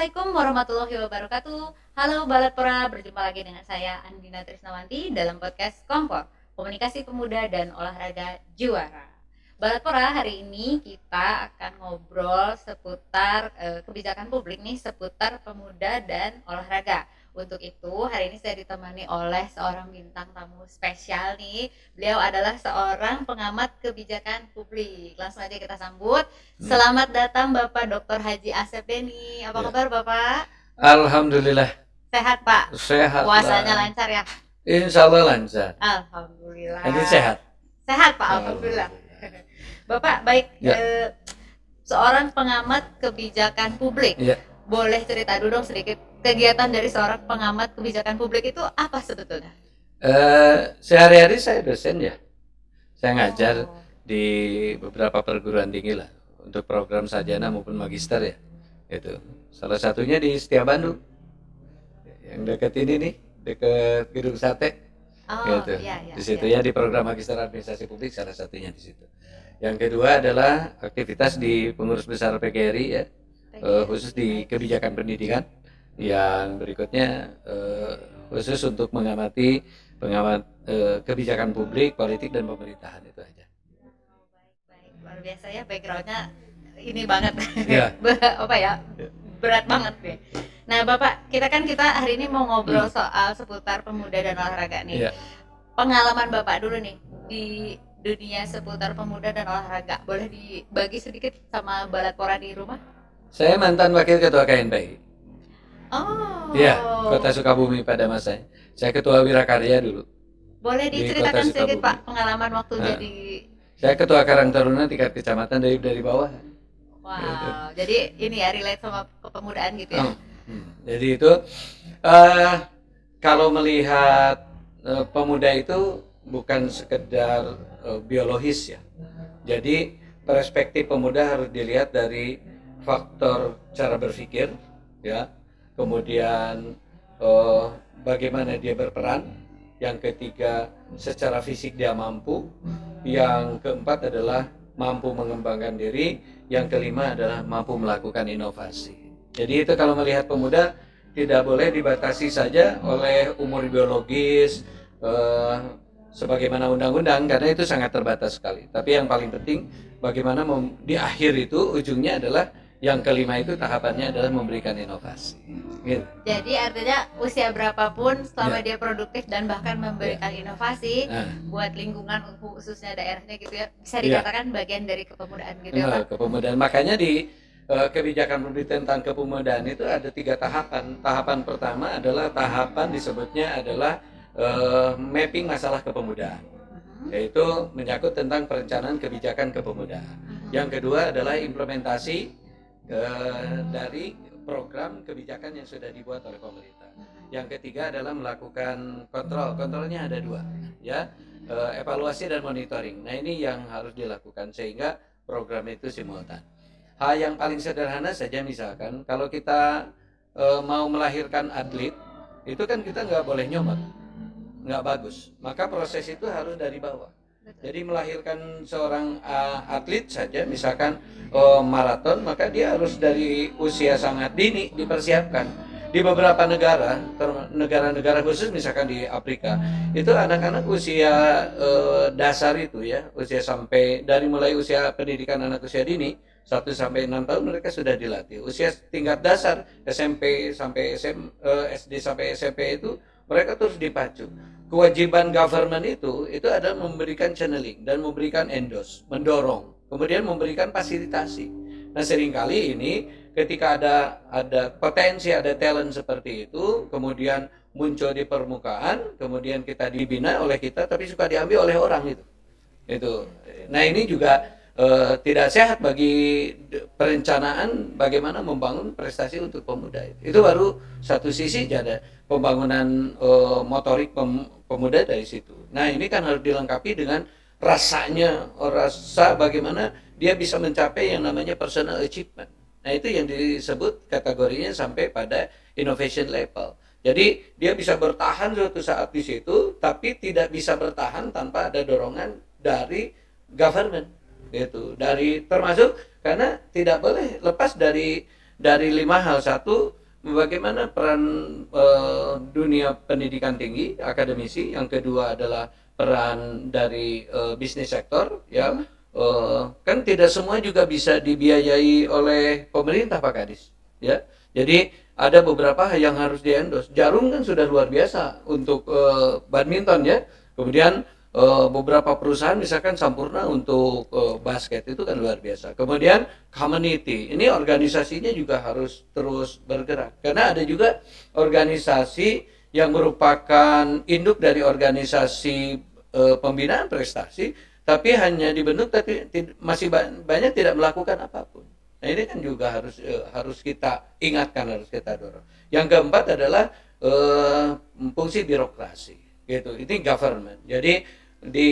Assalamualaikum warahmatullahi wabarakatuh. Halo Balatpora, berjumpa lagi dengan saya Andina Trisnawanti dalam podcast Kompor, Komunikasi Pemuda dan Olahraga Juara. Balatpora, hari ini kita akan ngobrol seputar kebijakan publik nih, seputar pemuda dan olahraga. Untuk itu, hari ini saya ditemani oleh seorang bintang tamu spesial nih. Beliau adalah seorang pengamat kebijakan publik. Langsung aja kita sambut. Selamat datang Bapak Dr. Haji Asep Beni. Apa Ya. kabar Bapak? Alhamdulillah Sehat Pak? sehat Puasanya lah. lancar ya? Insya Allah lancar. Alhamdulillah. Ini sehat. Sehat Pak, Alhamdulillah. Bapak, baik. Ya. Seorang pengamat kebijakan publik. Ya. Boleh cerita dulu dong sedikit kegiatan dari seorang pengamat kebijakan publik itu apa sebetulnya? Sehari-hari saya dosen ya. Saya ngajar Oh. di beberapa perguruan tinggi lah untuk program sarjana maupun magister ya. Itu salah satunya di Setia Bandung, yang dekat ini nih, dekat Gedung Sate. Oh, Gitu. iya, iya, Di situ iya. ya di program magister administrasi publik salah satunya di situ. Yang kedua adalah aktivitas di pengurus besar PGRI ya. Khusus di kebijakan pendidikan. Yang berikutnya khusus untuk mengamati kebijakan publik, politik dan pemerintahan itu aja. Baik, luar biasa ya backgroundnya ini banget. Ya. Apa ya, berat banget nih. Nah Bapak, kita hari ini mau ngobrol soal seputar pemuda dan olahraga nih. Iya. Pengalaman Bapak dulu nih di dunia seputar pemuda dan olahraga, boleh dibagi sedikit sama Balatpora di rumah? Saya mantan wakil ketua KNPI. Oh. Iya, Kota Sukabumi pada masanya. Saya ketua Wirakarya dulu. Boleh di diceritakan Kota sedikit Sukabumi. Pak pengalaman waktu Nah. jadi. Saya ketua Karang Taruna tingkat kecamatan dari bawah. Wow, jadi ini ya relate sama kepemudaan gitu ya. Jadi itu kalau melihat pemuda itu bukan sekedar biologis ya. Jadi perspektif pemuda harus dilihat dari faktor cara berpikir ya. Kemudian bagaimana dia berperan. Yang ketiga, secara fisik dia mampu. Yang keempat adalah mampu mengembangkan diri. Yang kelima adalah mampu melakukan inovasi. Jadi itu kalau melihat pemuda tidak boleh dibatasi saja oleh umur biologis sebagaimana undang-undang, karena itu sangat terbatas sekali. Tapi yang paling penting bagaimana di akhir itu ujungnya adalah yang kelima itu tahapannya adalah memberikan inovasi. Gitu. Jadi artinya usia berapapun selama Ya. dia produktif dan bahkan memberikan inovasi Nah, buat lingkungan khususnya daerahnya gitu ya, bisa Ya. dikatakan bagian dari kepemudaan gitu ya Pak. Kepemudaan. Makanya di kebijakan publik tentang kepemudaan itu ada 3 tahapan. Tahapan pertama adalah tahapan disebutnya adalah mapping masalah kepemudaan, yaitu menyangkut tentang perencanaan kebijakan kepemudaan. Yang kedua adalah implementasi dari program kebijakan yang sudah dibuat oleh pemerintah. Yang ketiga adalah melakukan kontrol. Kontrolnya ada 2, ya, evaluasi dan monitoring. Nah ini yang harus dilakukan sehingga program itu simultan. Hal yang paling sederhana saja misalkan kalau kita mau melahirkan atlet, itu kan kita nggak boleh nyomot, nggak bagus. Maka proses itu harus dari bawah. Jadi melahirkan seorang atlet saja, misalkan maraton, maka dia harus dari usia sangat dini dipersiapkan. Di beberapa negara khusus, misalkan di Afrika, itu anak-anak usia dasar itu ya, usia sampai dari mulai usia pendidikan anak usia dini 1 sampai 6 tahun mereka sudah dilatih. Usia tingkat dasar SMP sampai SD sampai SMP itu mereka terus dipacu. Kewajiban government itu adalah memberikan channeling dan memberikan endorse, mendorong, kemudian memberikan fasilitasi. Nah seringkali ini ketika ada potensi, ada talent seperti itu, kemudian muncul di permukaan, kemudian kita dibina oleh kita, tapi suka diambil oleh orang itu. Nah ini juga tidak sehat bagi perencanaan bagaimana membangun prestasi untuk pemuda. Itu baru satu sisi, ada pembangunan motorik pemuda dari situ. Nah ini kan harus dilengkapi dengan rasa bagaimana dia bisa mencapai yang namanya personal achievement. Nah itu yang disebut kategorinya sampai pada innovation level. Jadi dia bisa bertahan suatu saat di situ, tapi tidak bisa bertahan tanpa ada dorongan dari government, gitu. Dari termasuk karena tidak boleh lepas dari dari 5 hal. Satu, bagaimana peran dunia pendidikan tinggi, akademisi. Yang kedua adalah peran dari bisnis sektor, ya. Kan tidak semua juga bisa dibiayai oleh pemerintah, Pak Kadis, ya. Jadi ada beberapa yang harus di-endorse. Jarum kan sudah luar biasa untuk badminton, ya. Kemudian beberapa perusahaan misalkan Sampurna untuk basket itu kan luar biasa. Kemudian community, ini organisasinya juga harus terus bergerak. Karena ada juga organisasi yang merupakan induk dari organisasi pembinaan prestasi, tapi hanya dibentuk tapi masih banyak tidak melakukan apapun. Nah, ini kan juga harus kita ingatkan, harus kita dorong. Yang keempat adalah fungsi birokrasi, gitu. Ini government. Jadi di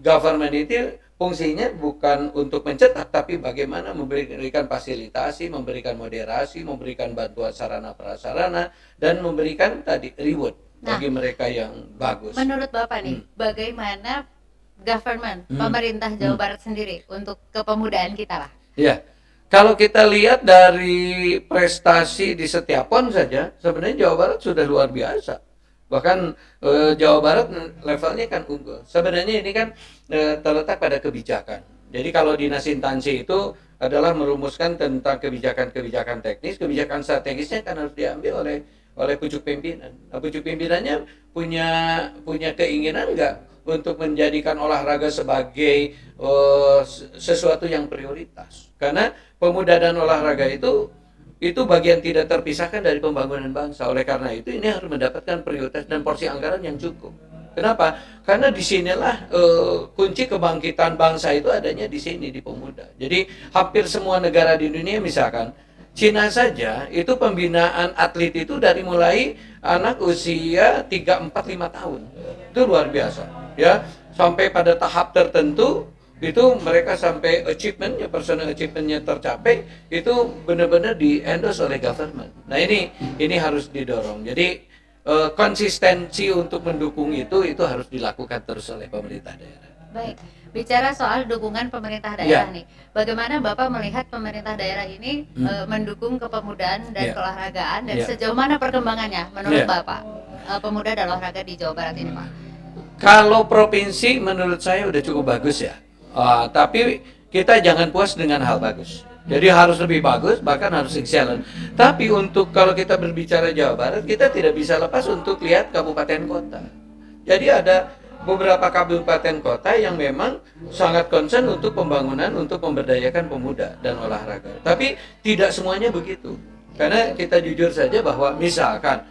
government itu fungsinya bukan untuk mencetak, tapi bagaimana memberikan fasilitasi, memberikan moderasi, memberikan bantuan sarana prasarana, dan memberikan tadi reward bagi mereka yang bagus. Menurut Bapak nih, bagaimana government, pemerintah Jawa Barat sendiri untuk kepemudaan kita lah? Ya, kalau kita lihat dari prestasi di setiap PON saja, sebenarnya Jawa Barat sudah luar biasa. Bahkan Jawa Barat levelnya kan unggul. Sebenarnya ini kan terletak pada kebijakan. Jadi kalau dinas instansi itu adalah merumuskan tentang kebijakan-kebijakan teknis, kebijakan strategisnya kan harus diambil oleh pucuk pimpinan. Nah, pucuk pimpinannya punya keinginan enggak untuk menjadikan olahraga sebagai sesuatu yang prioritas. Karena pemuda dan olahraga itu bagian tidak terpisahkan dari pembangunan bangsa. Oleh karena itu ini harus mendapatkan prioritas dan porsi anggaran yang cukup. Kenapa? Karena disinilah kunci kebangkitan bangsa itu adanya di sini, di pemuda. Jadi hampir semua negara di dunia, misalkan Cina saja itu pembinaan atlet itu dari mulai anak usia 3, 4, 5 tahun. Itu luar biasa. Ya, sampai pada tahap tertentu itu mereka sampai achievementnya, personal achievementnya tercapai, itu benar-benar di-endorse oleh government. Nah, ini harus didorong. Jadi konsistensi untuk mendukung itu harus dilakukan terus oleh pemerintah daerah. Baik, bicara soal dukungan pemerintah daerah nih, bagaimana Bapak melihat pemerintah daerah ini mendukung kepemudaan dan keolahragaan, dan sejauh mana perkembangannya menurut Bapak pemuda dan olahraga di Jawa Barat ini, Pak? Kalau provinsi menurut saya udah cukup bagus ya, tapi kita jangan puas dengan hal bagus. Jadi harus lebih bagus, bahkan harus excellent. Tapi untuk kalau kita berbicara Jawa Barat, kita tidak bisa lepas untuk lihat kabupaten kota. Jadi ada beberapa kabupaten kota yang memang sangat concern untuk pembangunan, untuk memberdayakan pemuda dan olahraga. Tapi tidak semuanya begitu. Karena kita jujur saja bahwa misalkan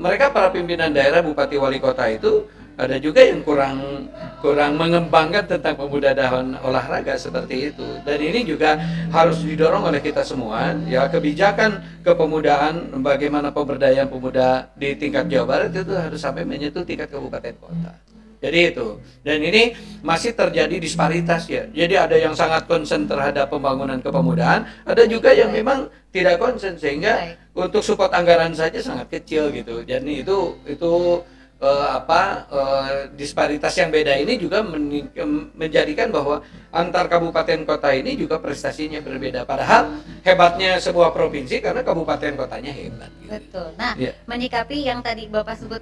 mereka para pimpinan daerah, bupati, wali kota itu ada juga yang kurang mengembangkan tentang pemuda dan olahraga seperti itu. Dan ini juga harus didorong oleh kita semua, ya. Kebijakan kepemudaan, bagaimana pemberdayaan pemuda di tingkat Jawa Barat itu harus sampai menyentuh tingkat kabupaten kota. Jadi itu. Dan ini masih terjadi disparitas, ya. Jadi ada yang sangat concern terhadap pembangunan kepemudaan, ada juga yang memang tidak concern, sehingga untuk support anggaran saja sangat kecil gitu. Jadi itu disparitas yang beda ini juga menjadikan bahwa antar kabupaten kota ini juga prestasinya berbeda. Padahal hebatnya sebuah provinsi karena kabupaten kotanya hebat. Gitu. Betul. Nah, menyikapi yang tadi Bapak sebut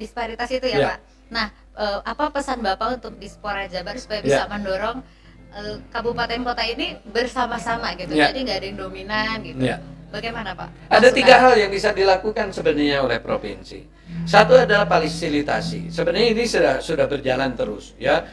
disparitas itu ya, Pak. Nah, apa pesan Bapak untuk Dispora Jabar supaya bisa mendorong kabupaten kota ini bersama-sama gitu, jadi nggak ada yang dominan gitu. Bagaimana, Pak? Ada 3 hal yang bisa dilakukan sebenarnya oleh provinsi. Satu adalah fasilitasi. Sebenarnya ini sudah berjalan terus, ya.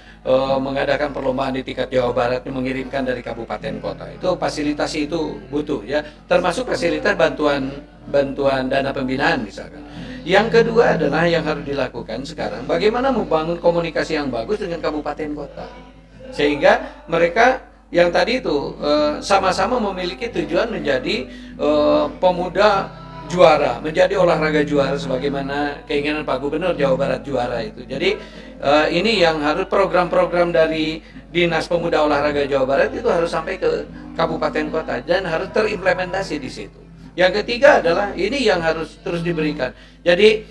Mengadakan perlombaan di tingkat Jawa Barat, mengirimkan dari kabupaten kota. Itu fasilitasi itu butuh, ya. Termasuk fasilitas bantuan dana pembinaan misalkan. Yang kedua adalah yang harus dilakukan sekarang, bagaimana membangun komunikasi yang bagus dengan kabupaten kota. Sehingga mereka yang tadi itu sama-sama memiliki tujuan menjadi pemuda juara, menjadi olahraga juara sebagaimana keinginan Pak Gubernur Jawa Barat juara itu. Jadi ini yang harus program-program dari Dinas Pemuda Olahraga Jawa Barat itu harus sampai ke kabupaten kota dan harus terimplementasi di situ. Yang ketiga adalah ini yang harus terus diberikan. Jadi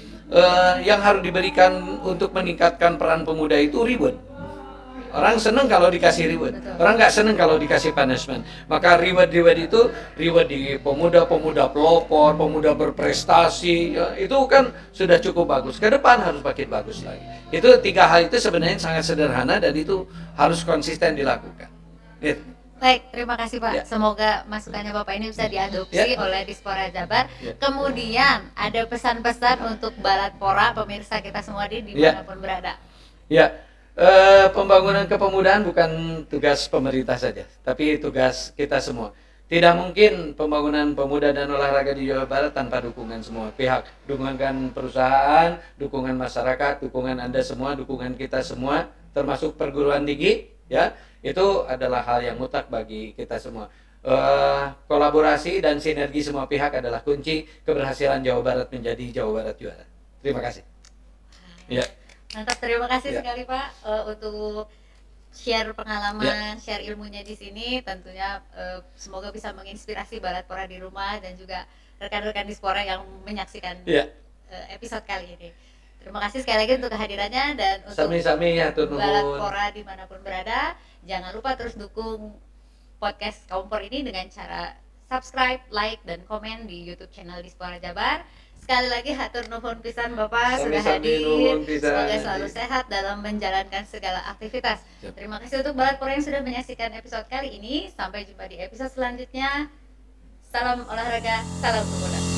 yang harus diberikan untuk meningkatkan peran pemuda itu reward. Orang seneng kalau dikasih reward. Betul. Orang nggak seneng kalau dikasih punishment. Maka reward itu reward di pemuda-pemuda pelopor, pemuda berprestasi, ya, itu kan sudah cukup bagus. Ke depan harus makin bagus lagi. Itu 3 hal itu sebenarnya sangat sederhana dan itu harus konsisten dilakukan. Gitu. Baik, terima kasih Pak. Ya. Semoga masukannya Bapak ini bisa diadopsi Ya. oleh Dispora Jabar. Ya. Kemudian ada pesan-pesan untuk Balatpora, pemirsa kita semua di Ya. dimanapun berada. Ya, pembangunan kepemudaan bukan tugas pemerintah saja, tapi tugas kita semua. Tidak mungkin pembangunan pemuda dan olahraga di Jawa Barat tanpa dukungan semua pihak. Dukungan perusahaan, dukungan masyarakat, dukungan Anda semua, dukungan kita semua, termasuk perguruan tinggi, ya. Itu adalah hal yang mutlak bagi kita semua. Kolaborasi dan sinergi semua pihak adalah kunci keberhasilan Jawa Barat menjadi Jawa Barat juara. Terima kasih. Ya. Mantap, terima kasih Ya. sekali Pak untuk share pengalaman, share ilmunya di sini. Tentunya semoga bisa menginspirasi Balatpora di rumah dan juga rekan-rekan Dispora yang menyaksikan Ya. episode kali ini. Terima kasih sekali lagi untuk kehadirannya dan untuk Sami-sami hatur nuhun. Balatpora dimanapun berada. Jangan lupa terus dukung podcast Kompor ini dengan cara subscribe, like, dan komen di YouTube channel Dispora Jabar. Sekali lagi hatur nuhun pisan Bapak sudah Sami-sami hadir. nuhun pisan. Semoga selalu sehat dalam menjalankan segala aktivitas. Siap. Terima kasih untuk Balatpora yang sudah menyaksikan episode kali ini. Sampai jumpa di episode selanjutnya. Salam olahraga, salam pemuda.